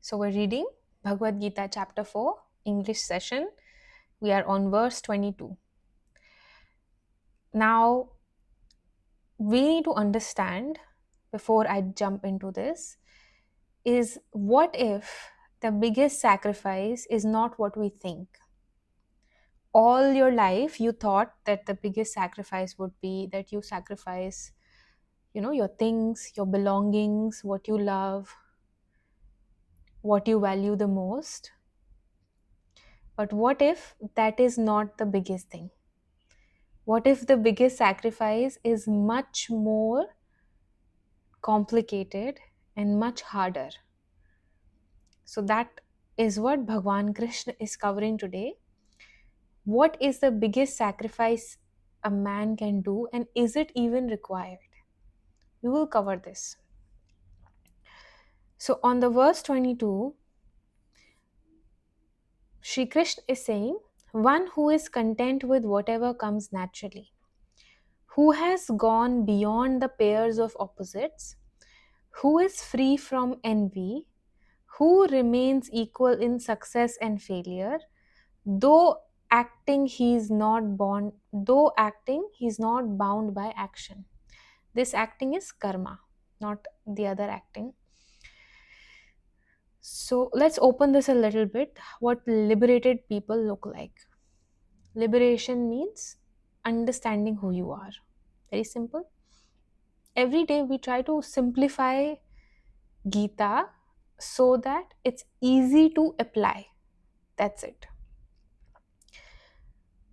So we're reading Bhagavad Gita Chapter 4, English session. We are on verse 22. Now, we need to understand, before I jump into this, is what if the biggest sacrifice is not what we think? All your life, you thought that the biggest sacrifice would be that you sacrifice, your things, your belongings, what you love, what you value the most. But what if that is not the biggest thing? What if the biggest sacrifice is much more complicated and much harder? So, that is what Bhagwan Krishna is covering today. What is the biggest sacrifice a man can do, and is it even required? We will cover this. So, on the verse 22, Shri Krishna is saying, one who is content with whatever comes naturally, who has gone beyond the pairs of opposites, who is free from envy, who remains equal in success and failure, though acting he's not bound by action. This acting is karma, not the other acting. So let's open this a little bit. What liberated people look like. Liberation means understanding who you are. Very simple. Every day we try to simplify Gita so that it's easy to apply. That's it.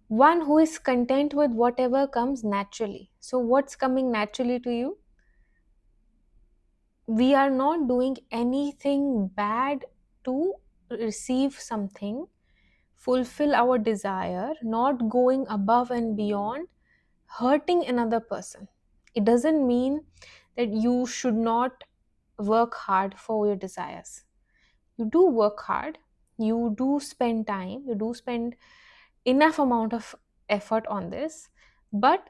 One who is content with whatever comes naturally. So, what's coming naturally to you? We are not doing anything bad to receive something, fulfill our desire, not going above and beyond, hurting another person. It doesn't mean that you should not work hard for your desires. You do work hard, you do spend time, you do spend enough amount of effort on this, but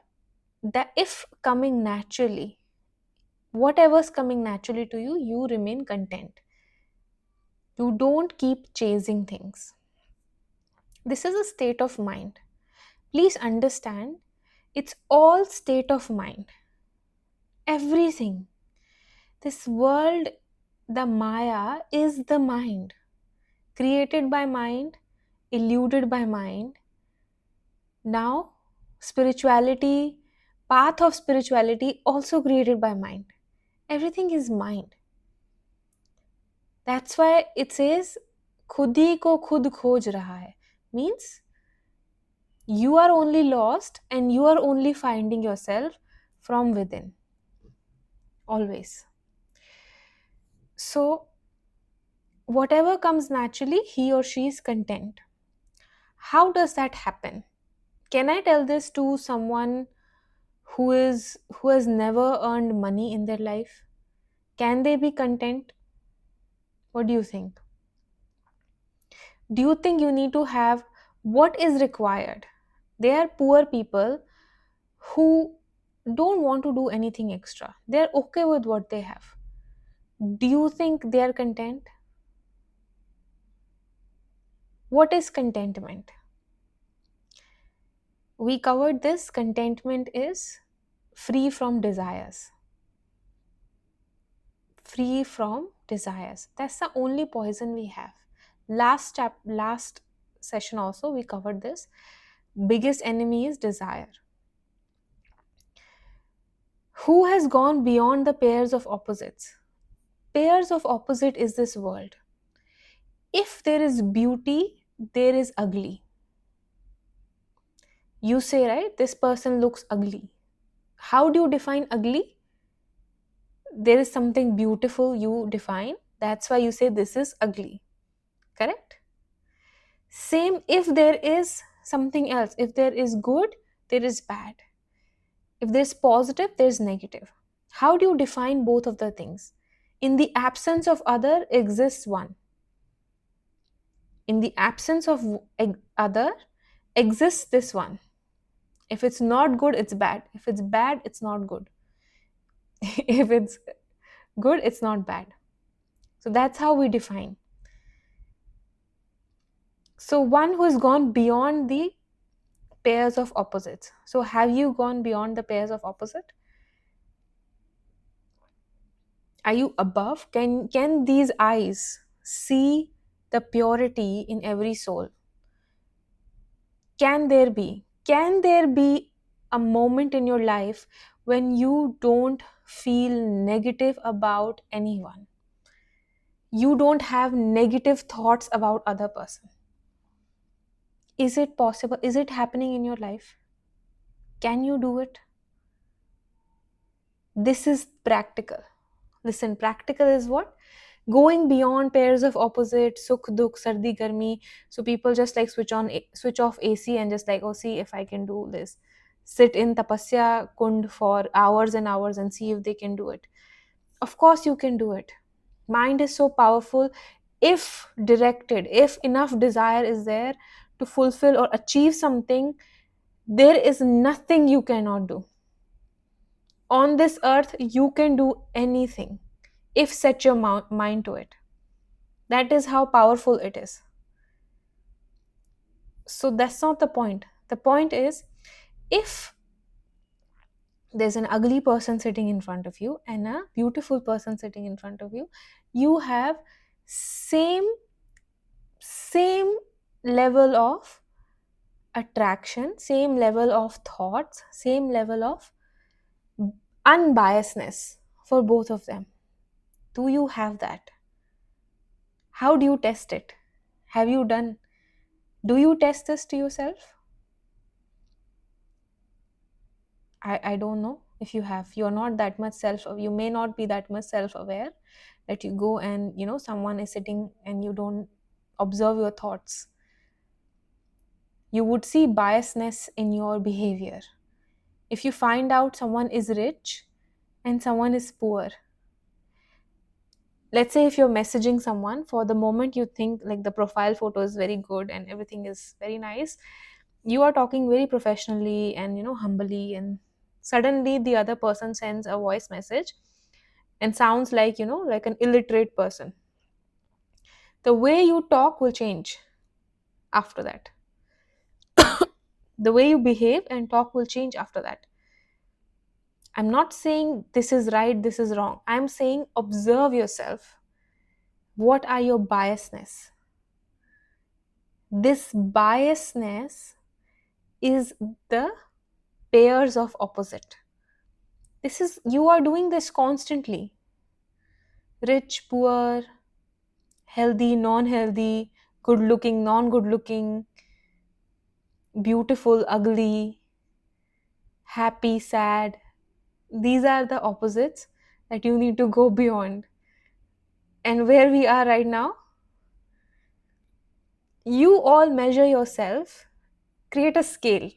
that if coming naturally, whatever's coming naturally to you, you remain content. You don't keep chasing things. This is a state of mind. Please understand, it's all state of mind. Everything. This world, the Maya, is the mind. Created by mind, eluded by mind. Now, spirituality, path of spirituality also created by mind. Everything is mind. That's why it says खुद ही को खुद खोज रहा है. Means you are only lost and you are only finding yourself from within. Always. So, whatever comes naturally, he or she is content. How does that happen? Can I tell this to someone who has never earned money in their life? Can they be content? What do you think? Do you think you need to have what is required? There are poor people who don't want to do anything extra. They're okay with what they have. Do you think they are content? What is contentment? We covered this. Contentment is free from desires. Free from desires. That's the only poison we have. Last session also we covered this. Biggest enemy is desire. Who has gone beyond the pairs of opposites? Pairs of opposite is this world. If there is beauty, there is ugly. You say, right, this person looks ugly. How do you define ugly? There is something beautiful you define. That's why you say this is ugly. Correct? Same if there is something else. If there is good, there is bad. If there's positive, there's negative. How do you define both of the things? In the absence of other exists one. In the absence of other exists this one. If it's not good, it's bad. If it's bad, it's not good. If it's good, it's not bad. So that's how we define. So one who has gone beyond the pairs of opposites. So have you gone beyond the pairs of opposite? Are you above? Can these eyes see the purity in every soul? Can there be a moment in your life when you don't feel negative about anyone? You don't have negative thoughts about other person. Is it possible? Is it happening in your life? Can you do it? This is practical. Listen, practical is what? Going beyond pairs of opposites, sukh dukh, sardi garmi. So people just like switch off AC and just like, oh, see if I can do this. Sit in tapasya kund for hours and hours and see if they can do it. Of course you can do it. Mind is so powerful. If directed, if enough desire is there to fulfill or achieve something, there is nothing you cannot do. On this earth you can do anything if set your mind to it. That is how powerful it is. So that's not the point. The point is, if there's an ugly person sitting in front of you and a beautiful person sitting in front of you, you have same level of attraction, same level of thoughts, same level of unbiasedness for both of them. Do you have that? How do you test it? Have you done? Do you test this to yourself? I don't know if you have. You're not that much you may not be that much self-aware that you go and someone is sitting and you don't observe your thoughts. You would see biasness in your behavior. If you find out someone is rich and someone is poor, let's say if you're messaging someone, for the moment you think like the profile photo is very good and everything is very nice, you are talking very professionally and humbly, and suddenly the other person sends a voice message and sounds like like an illiterate person. The way you talk will change after that. The way you behave and talk will change after that. I'm not saying this is right, this is wrong. I'm saying observe yourself. What are your biasness? This biasness is the pairs of opposite. This is, you are doing this constantly. Rich, poor, healthy, non-healthy, good looking, non-good looking, beautiful, ugly, happy, sad. These are the opposites that you need to go beyond. And where we are right now, you all measure yourself, create a scale.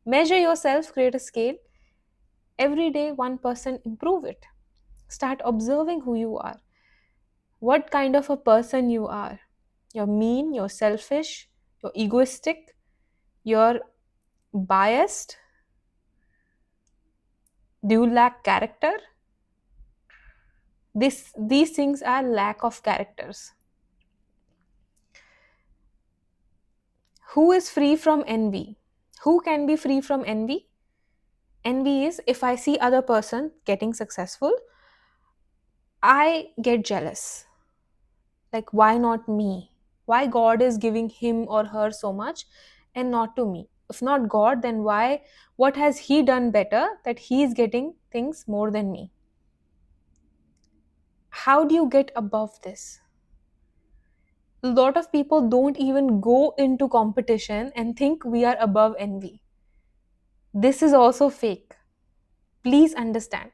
Measure yourself, create a scale. Every day, 1% improve it. Start observing who you are. What kind of a person you are. You're mean, you're selfish, you're egoistic, you're biased. Do you lack character? These things are lack of characters. Who is free from envy? Who can be free from envy? Envy is, if I see other person getting successful, I get jealous. Like, why not me? Why God is giving him or her so much and not to me? If not God, then why? What has he done better that he is getting things more than me? How do you get above this? A lot of people don't even go into competition and think we are above envy. This is also fake. Please understand.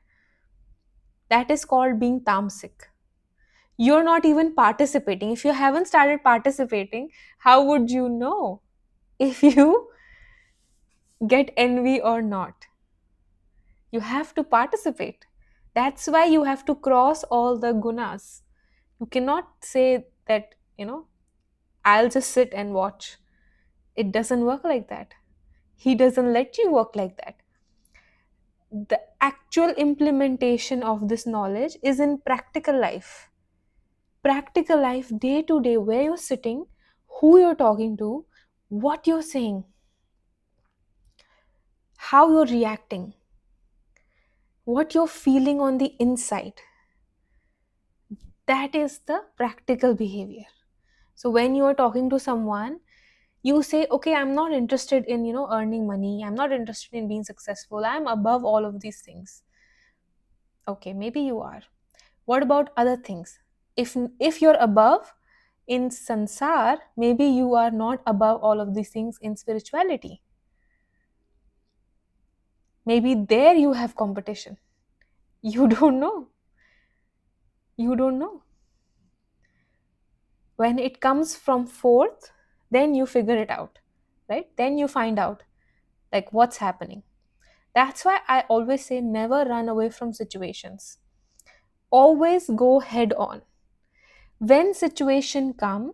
That is called being tamasic. You're not even participating. If you haven't started participating, how would you know if you get envy or not? You have to participate. That's why you have to cross all the gunas. You cannot say that, I'll just sit and watch. It doesn't work like that. He doesn't let you work like that. The actual implementation of this knowledge is in practical life. Practical life, day to day, where you're sitting, who you're talking to, what you're saying, how you're reacting, what you're feeling on the inside. That is the practical behavior. So when you are talking to someone, you say, okay, I'm not interested in, earning money. I'm not interested in being successful. I'm above all of these things. Okay, maybe you are. What about other things? If you're above in sansar, maybe you are not above all of these things in spirituality. Maybe there you have competition. You don't know. You don't know. When it comes from fourth, then you figure it out, right? Then you find out like what's happening. That's why I always say never run away from situations. Always go head on. When situation come,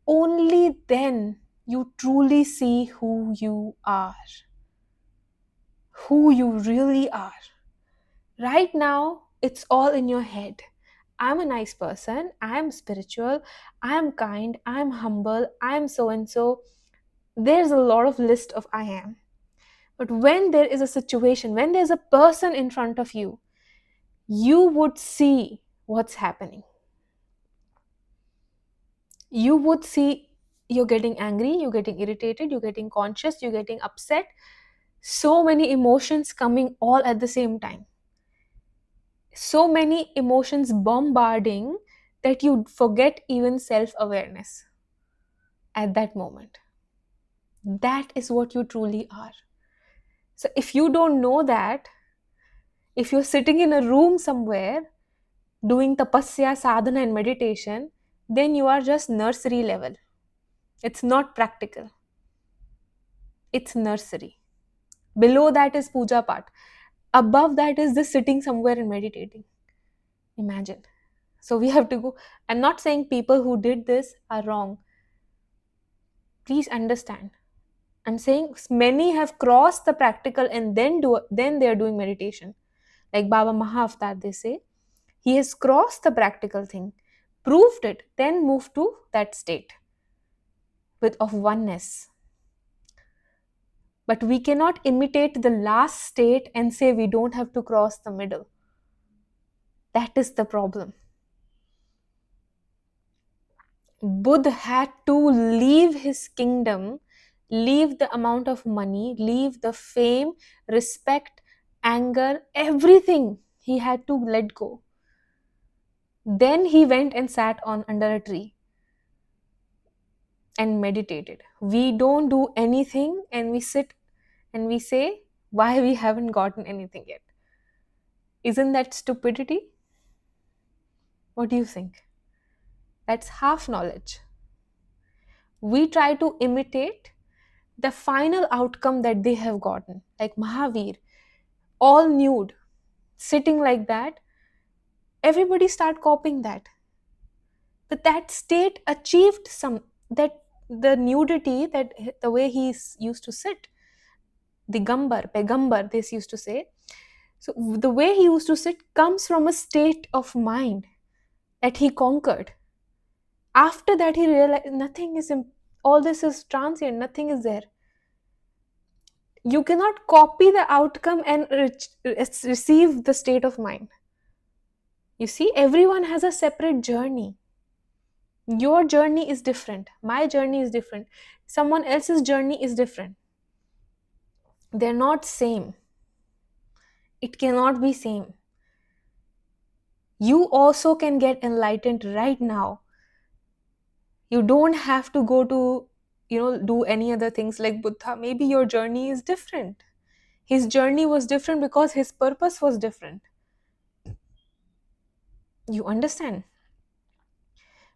only then you truly see who you are, who you really are. Right now, it's all in your head. I'm a nice person, I'm spiritual, I'm kind, I'm humble, I'm so and so. There's a lot of list of I am. But when there is a situation, when there's a person in front of you, you would see what's happening. You would see you're getting angry, you're getting irritated, you're getting conscious, you're getting upset. So many emotions coming all at the same time. So many emotions bombarding that you forget even self awareness at that moment. That is what you truly are. So if you don't know that, if you're sitting in a room somewhere doing tapasya, sadhana, and meditation, then you are just nursery level. It's not practical. It's nursery. Below that is puja part. Above that is just sitting somewhere and meditating. Imagine. So we have to go. I'm not saying people who did this are wrong. Please understand. I'm saying many have crossed the practical and then they are doing meditation. Like Baba Mahavatar, they say. He has crossed the practical thing, proved it, then moved to that state of oneness. But we cannot imitate the last state and say we don't have to cross the middle. That is the problem. Buddha had to leave his kingdom, leave the amount of money, leave the fame, respect, anger, everything he had to let go. Then he went and sat on under a tree and meditated. We don't do anything and we sit and we say why we haven't gotten anything yet. Isn't that stupidity? What do you think? That's half knowledge. We try to imitate the final outcome that they have gotten, like Mahavir, all nude, sitting like that. Everybody start copying that. But that state achieved some, that the nudity, that the way he's used to sit, Digambar, Pegambar, this used to say. So the way he used to sit comes from a state of mind that he conquered. After that, he realized nothing is, all this is transient, nothing is there. You cannot copy the outcome and receive the state of mind. You see, everyone has a separate journey. Your journey is different. My journey is different. Someone else's journey is different. They're not same. It cannot be same. You also can get enlightened right now. You don't have to go to, do any other things like Buddha. Maybe your journey is different. His journey was different because his purpose was different. You understand?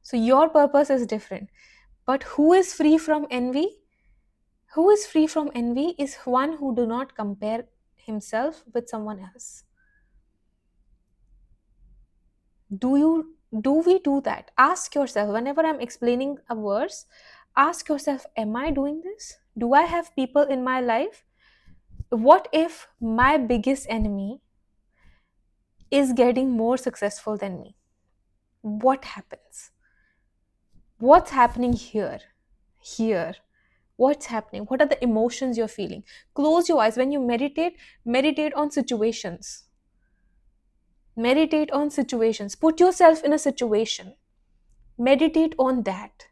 So your purpose is different. But who is free from envy? Who is free from envy is one who do not compare himself with someone else. Do we do that? Ask yourself, whenever I'm explaining a verse, ask yourself, am I doing this? Do I have people in my life? What if my biggest enemy is getting more successful than me? What happens? What's happening here? here. What's happening? What are the emotions you're feeling? Close your eyes. When you meditate, meditate on situations. Meditate on situations. Put yourself in a situation. Meditate on that.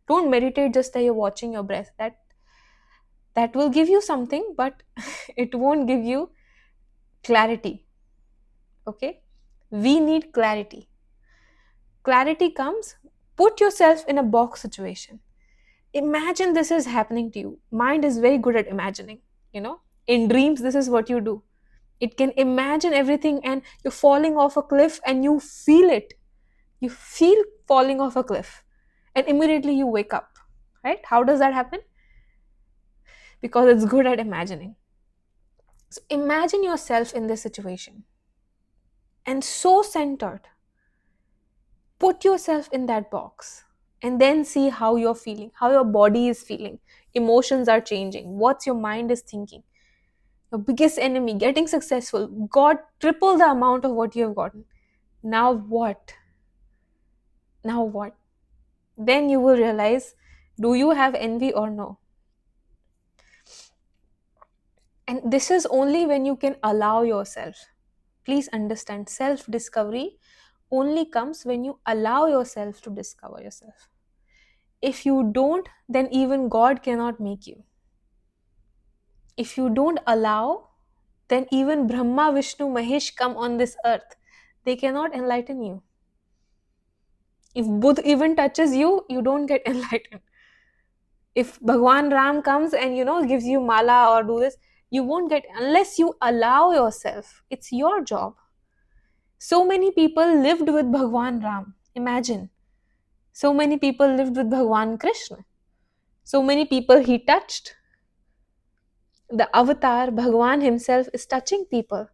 Don't meditate just that you're watching your breath. That will give you something, but it won't give you clarity. Okay? We need clarity. Clarity comes, put yourself in a box situation. Imagine this is happening to you. Mind is very good at imagining, you know. In dreams, this is what you do. It can imagine everything, and you're falling off a cliff and you feel it. You feel falling off a cliff, and immediately you wake up. Right? How does that happen? Because it's good at imagining. So imagine yourself in this situation and so centered. Put yourself in that box and then see how you're feeling, how your body is feeling. Emotions are changing. What your mind is thinking. Your biggest enemy, getting successful, got triple the amount of what you have gotten. Now what? Now what? Then you will realize, do you have envy or no? And this is only when you can allow yourself. Please understand, self discovery only comes when you allow yourself to discover yourself. If you don't, then even God cannot make you. If you don't allow, then even Brahma, Vishnu, Mahesh come on this earth. They cannot enlighten you. If Buddha even touches you, you don't get enlightened. If Bhagwan Ram comes and gives you mala or do this, you won't get, unless you allow yourself. It's your job. So many people lived with Bhagwan Ram. Imagine. So many people lived with Bhagwan Krishna. So many people he touched. The avatar, Bhagwan himself, is touching people.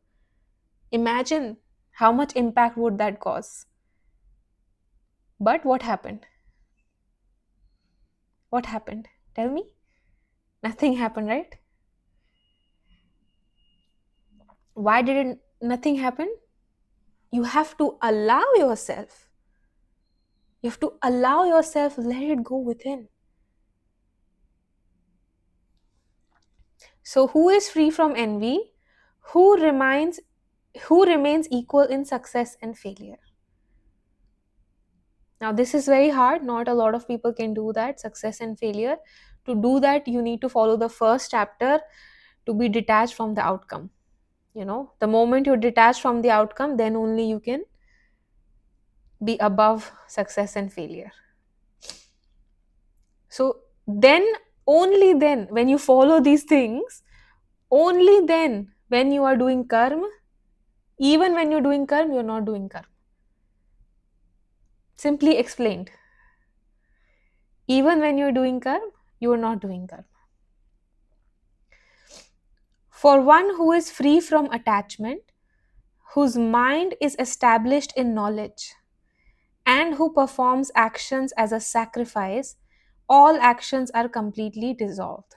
Imagine how much impact would that cause. But what happened? What happened? Tell me. Nothing happened, right? Why did nothing happen? You have to allow yourself. You have to allow yourself, let it go within. So who is free from envy? Who remains equal in success and failure? Now this is very hard. Not a lot of people can do that, success and failure. To do that, you need to follow the first chapter, to be detached from the outcome. The moment you detach from the outcome, then only you can be above success and failure. So then, only then, when you follow these things, only then, when you are doing karma, even when you're doing karma, you're not doing karma. Simply explained. Even when you're doing karma, you are not doing karma. For one who is free from attachment, whose mind is established in knowledge, and who performs actions as a sacrifice, all actions are completely dissolved.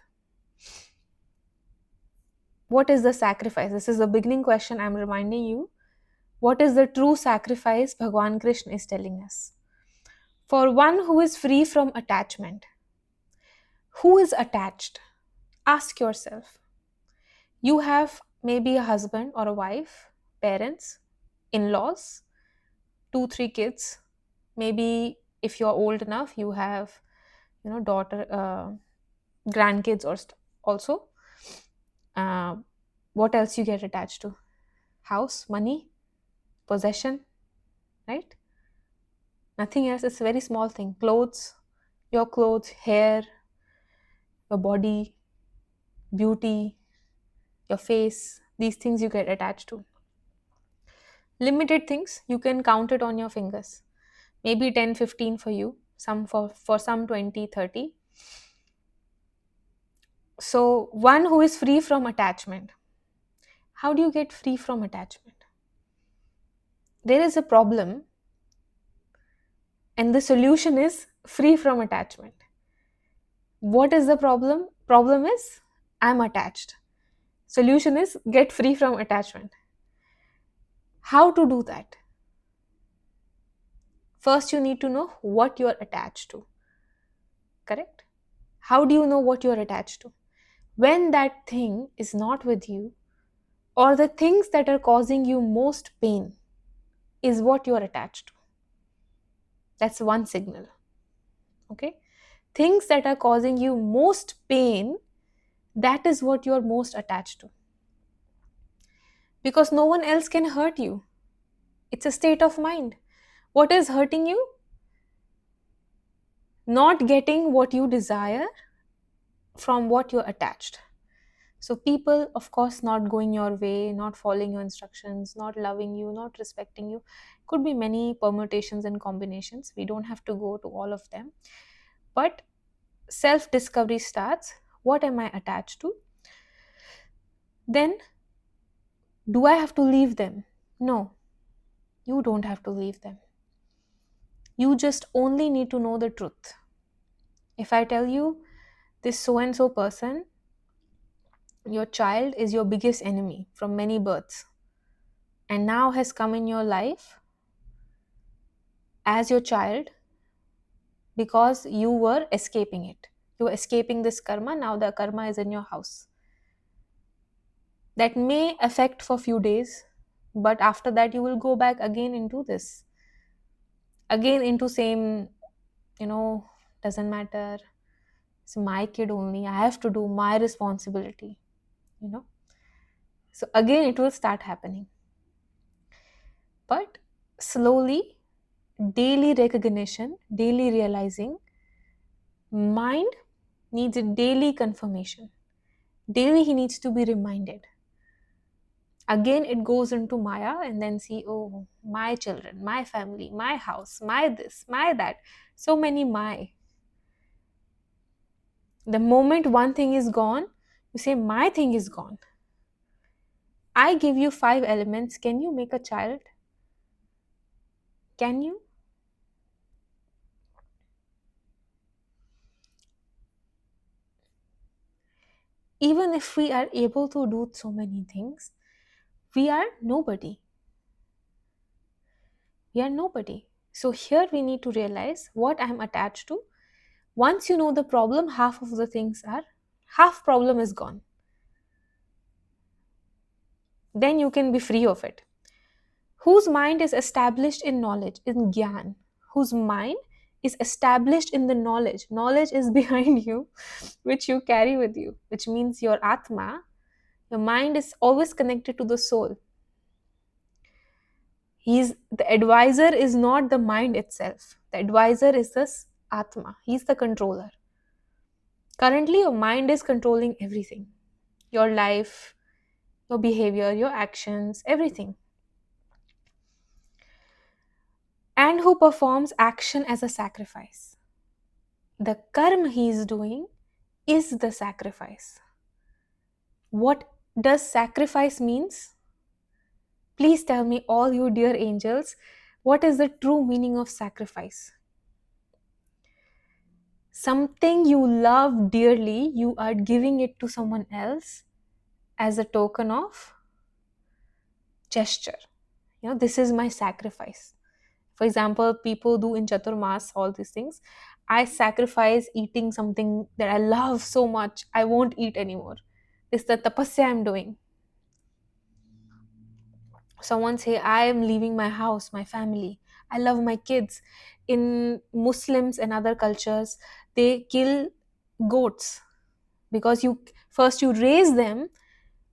What is the sacrifice? This is the beginning question I'm reminding you. What is the true sacrifice Bhagwan Krishna is telling us? For one who is free from attachment. Who is attached? Ask yourself. You have maybe a husband or a wife, parents, in-laws, 2, 3 kids. Maybe if you're old enough, you have, daughter, grandkids also. What else you get attached to? House, money, possession, right? Nothing else. It's a very small thing. Clothes, your clothes, hair, your body, beauty, your face. These things you get attached to. Limited things, you can count it on your fingers. Maybe 10, 15 for you, some for some 20, 30. So one who is free from attachment. How do you get free from attachment? There is a problem, and the solution is free from attachment. What is the problem? Problem is I'm attached. Solution is get free from attachment. How to do that? First, you need to know what you are attached to. Correct? How do you know what you're attached to? When that thing is not with you, or the things that are causing you most pain is what you're attached to. That's one signal. Okay? Things that are causing you most pain, that is what you're most attached to. Because no one else can hurt you. It's a state of mind. What is hurting you? Not getting what you desire from what you're attached. So, people, of course, not going your way, not following your instructions, not loving you, not respecting you. Could be many permutations and combinations. We don't have to go to all of them. But self discovery starts. What am I attached to? Then, do I have to leave them? No, you don't have to leave them. You just only need to know the truth. If I tell you this so and so person, your child is your biggest enemy from many births, and now has come in your life as your child because you were escaping it. You were escaping this karma, now the karma is in your house. That may affect for few days, but after that you will go back again into this. Again into same, doesn't matter. It's my kid only. I have to do my responsibility, you know. So again it will start happening. But slowly, daily recognition, daily realizing, mind needs a daily confirmation. Daily he needs to be reminded. Again it goes into Maya and then see, oh, my children, my family, my house, my this, my that. So many my. The moment one thing is gone, you say, my thing is gone. I give you 5 elements. Can you make a child? Can you? Even if we are able to do so many things, we are nobody. We are nobody. So here we need to realize what I am attached to. Once you know the problem, half problem is gone. Then you can be free of it. Whose mind is established in knowledge, in Gyan? Whose mind is established in the knowledge? Knowledge is behind you, which you carry with you, which means your Atma, your mind is always connected to the soul. The advisor is not the mind itself. The advisor is this Atma. He's the controller. Currently, your mind is controlling everything. Your life, your behavior, your actions, everything. And who performs action as a sacrifice. The karma he is doing is the sacrifice. What does sacrifice means? Please tell me, all you dear angels, what is the true meaning of sacrifice? Something you love dearly, you are giving it to someone else as a token of gesture. This is my sacrifice. For example, people do in Chaturmas all these things. I sacrifice eating something that I love so much, I won't eat anymore. This is the tapasya I'm doing. Someone say, I am leaving my house, my family, I love my kids. In Muslims and other cultures, they kill goats because you raise them,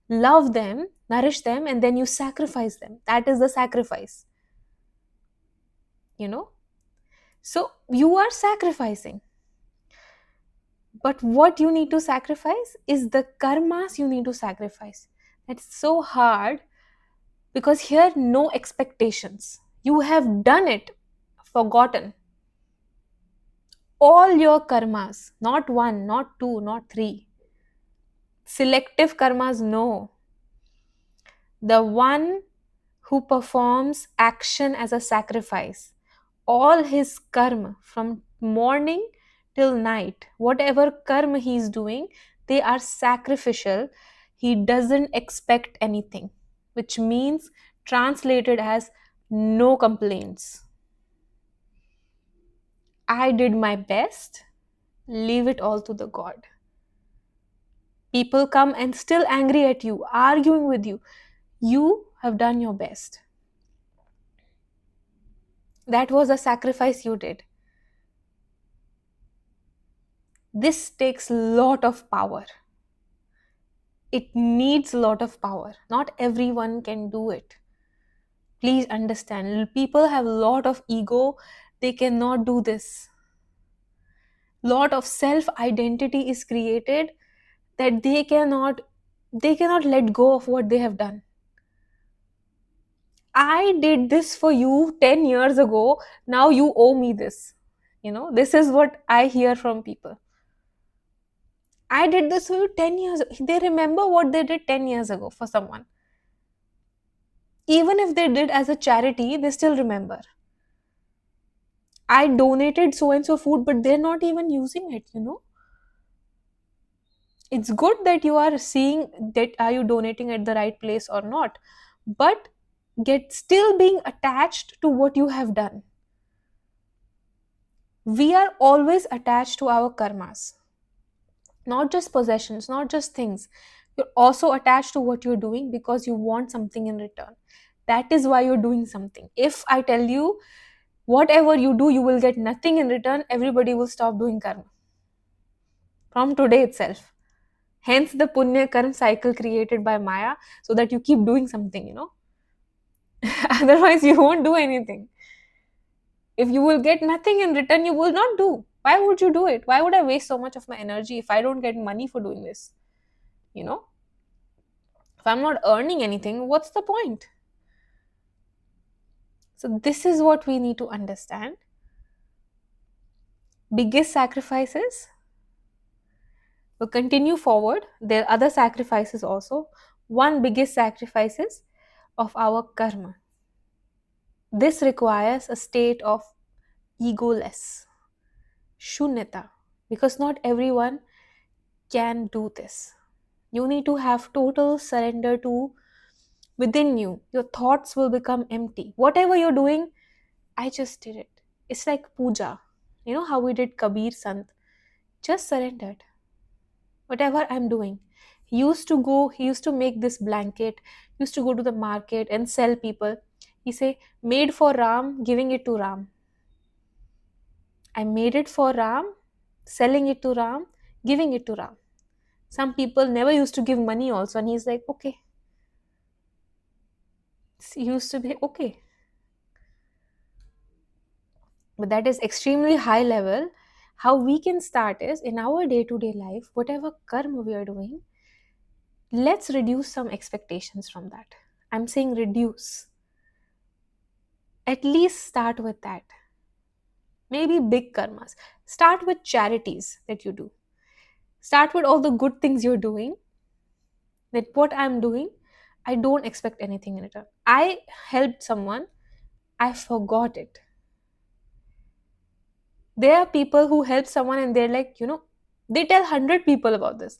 love them, nourish them, and then you sacrifice them. That is the sacrifice. So you are sacrificing. But what you need to sacrifice is the karmas you need to sacrifice. That's so hard because here no expectations. You have done it, forgotten. All your karmas, not one, not two, not three. Selective karmas, no. The one who performs action as a sacrifice, all his karma from morning till night, whatever karma he is doing, they are sacrificial. He doesn't expect anything, which means translated as no complaints. I did my best, Leave it all to the God. People come and still angry at you, arguing with you. You have done your best. That was a sacrifice you did. This takes lot of power. It needs a lot of power. Not everyone can do it. Please understand. People have a lot of ego. They cannot do this. Lot of self identity is created that they cannot let go of what they have done. I did this for you 10 years ago. Now you owe me this. This is what I hear from people. I did this for you 10 years. They remember what they did 10 years ago for someone. Even if they did as a charity, they still remember. I donated so and so food, but they're not even using it. It's good that you are seeing that are you donating at the right place or not, but get still being attached to what you have done. We are always attached to our karmas, not just possessions, not just things. You're also attached to what you're doing because you want something in return. That is why you're doing something. If I tell you whatever you do, you will get nothing in return, everybody will stop doing karma from today itself. Hence the punya karma cycle created by Maya, so that you keep doing something. Otherwise, you won't do anything. If you will get nothing in return, you will not do. Why would you do it? Why would I waste so much of my energy if I don't get money for doing this? You know, if I'm not earning anything, what's the point? So, this is what we need to understand. Biggest sacrifices will continue forward. There are other sacrifices also. One biggest sacrifices of our karma. This requires a state of egoless, shunyata, because not everyone can do this. You need to have total surrender to within you. Your thoughts will become empty. Whatever you're doing, I just did it. It's like puja. You know how we did Kabir Sant? Just surrendered. Whatever I'm doing. He used to make this blanket, used to go to the market and sell people. He say, made for Ram, giving it to Ram. I made it for Ram, selling it to Ram, giving it to Ram. Some people never used to give money also, and he's like, okay. He used to be okay. But that is extremely high level. How we can start is in our day to day life, whatever karma we are doing, let's reduce some expectations from that. I'm saying reduce. At least start with that. Maybe big karmas. Start with charities that you do. Start with all the good things you're doing. That what I'm doing, I don't expect anything in return. I helped someone, I forgot it. There are people who help someone and they're like, they tell 100 people about this.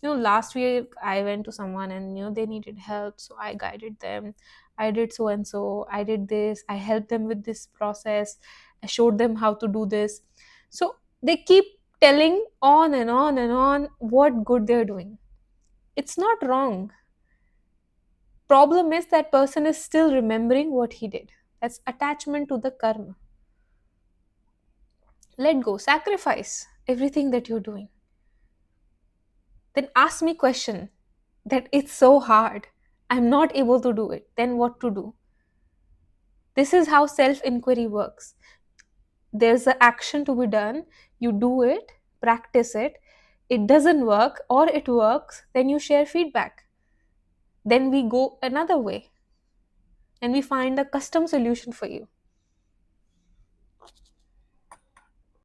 Last week I went to someone and they needed help, so I guided them. I did so and so, I did this, I helped them with this process, I showed them how to do this. So they keep telling on and on and on what good they're doing. It's not wrong. Problem is that person is still remembering what he did. That's attachment to the karma. Let go, sacrifice everything that you're doing. Then ask me question that it's so hard, I'm not able to do it, then what to do? This is how self inquiry works. There's an action to be done, you do it, practice it. It doesn't work or it works, then you share feedback. Then we go another way and we find a custom solution for you.